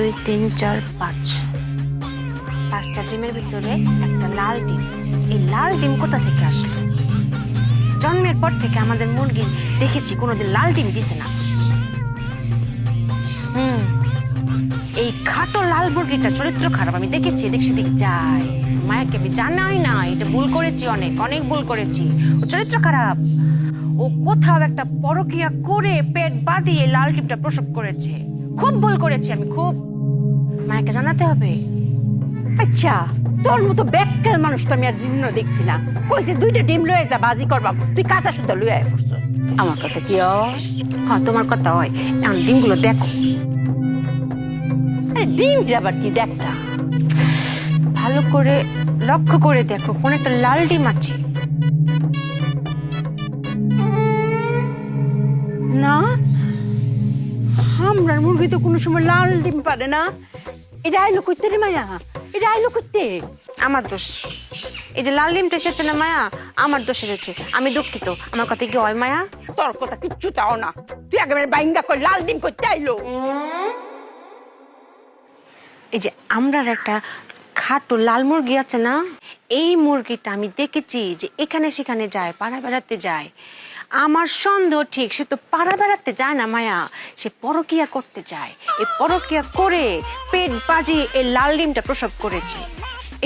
2 3 4 5 5টা ডিমের ভিতরে একটা লাল ডিম। এই লাল ডিম কোথা থেকে আসলো? জন্মের পর থেকে আমাদের মুরগি দেখেছি কোনোদিন লাল ডিম দিছে না। এই খাটো লাল মুরগিটা চরিত্র খারাপ, আমি দেখেছি এদিক সেদিক যায়। মায়াকে আমি জানাই না, এটা ভুল করেছি, অনেক অনেক ভুল করেছি। ও চরিত্র খারাপ। ও কোথাও একটা পরকিয়া করে পেট বাঁধিয়ে লাল ডিমটা প্রসব করেছে। খুব ভুল করেছি আমি, খুব। মায়াকে জানাতে হবে। আচ্ছা, তোর মতো ব্যাককেল মানুষ তো আমি আর জীবনে দেখছি না। কইছে 2টা ডিম লয়ে যা বাজি করবা, তুই কাঁচা শুদ্ধ লয়ে আয় পড়ছস। আমার কথা কি হয়? হ্যাঁ, তোমার কথা হয়। এখন ডিমগুলো দেখো। আরে ডিম আবার কি দেখতা? ভালো করে লক্ষ্য করে দেখো, কোন একটা লাল ডিম আছে। না, আমরার মুরগি তো কোনো সময় লাল ডিম পারে না। এটা আইলো কইতে রে মায়া? এটা আইলো কইতে? আমার দোষ। এই যে লাল ডিমটা এসেছে না মায়া, আমার দোষ এসেছে। আমি দুঃখিত। আমার কথা কি হয় মায়া? তোর কথা কিচ্ছু তাও না। তুই একেবারে বাইঙ্গা কই লাল ডিম কইতে আইলো? এই যে আমরার একটা খাটো লাল মুরগি আছে না, এই মুরগিটা আমি দেখেছি যে এখানে সেখানে যায়, পাড়া বেড়াতে যায়। আমার সন্দেহ ঠিক, সে তো পাড়া বেড়াতে যায় না মায়া, সে পরকিয়া করতে যায়। এই পরকিয়া করে পেট বাজিয়ে এই লাল ডিমটা প্রসব করেছে।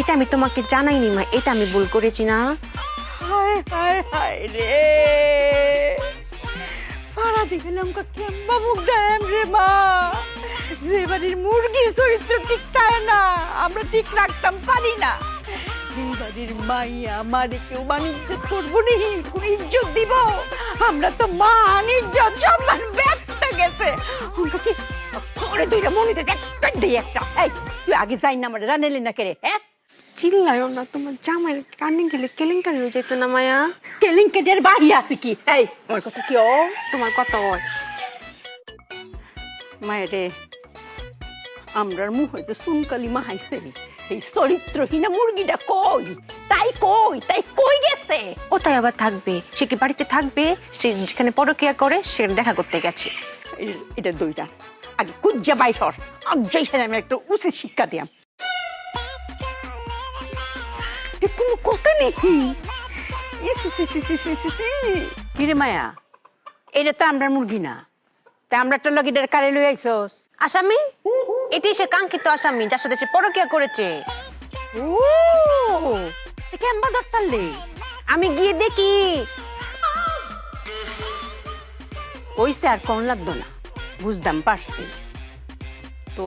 এটা আমি তোমাকে জানাইনি মা, এটা আমি ভুল করেছি না? হায় হায় হায় রে, পাড়া দেখলাম কেম্বা মুখ দেন রে মা। যে বাড়ির মুরগির চরিত্র ঠিক থাকে না, আমরা ঠিক রাখতাম পারি না। এই বাড়ির মাইয়া আমারে কেউ বাণিজ্য করবো নি, কোন ইজ্জত দিব? আমরা তো মান ইজ্জত সম্মান ব্যর্থ গেছে। আমরা কি করে 2টা মনিতে একটা দেই একটা? এই তুই আগে যাই না, আমার জানালি না কেরে? হ্যাঁ, চিল্লায়ও না, তোমার জামাইয়ের কানে গেলে কেলেঙ্কারি হয়ে যেত না মায়া? কেলেঙ্কারির বাহি আছে কি? এই আমার কথা কি? ও তোমার কথা হয়। মায়ের রে, আমরার মুখ হইতে সুনকালি মাহাইছে। এই চরিত্রহীনা মুরগিটা কই? তাই কই গেছে? কোথায় আবার থাকবে? সে কি বাড়িতে থাকবে? সে যেখানে পরকিয়া করে সে দেখা করতে গেছে। এটা 2টা আগে কুজ্জা বাইর হর, আর যেখানে আমি একটা উচিত শিক্ষা দিয়াম। কোনো কথা নেই। কিরে মায়া, এটা তো আমরার মুরগি না। তা আমরা তো লগিটার কারে লই আইছস? আসামি? এটি সে কাঙ্ক্ষিত আসামি, যার সাথে সে পরকিয়া করেছে। ও কেমবা দরতালে? আমি গিয়ে দেখি। ওইসে আর কোন লাগতো না, বুঝদাম পারছি।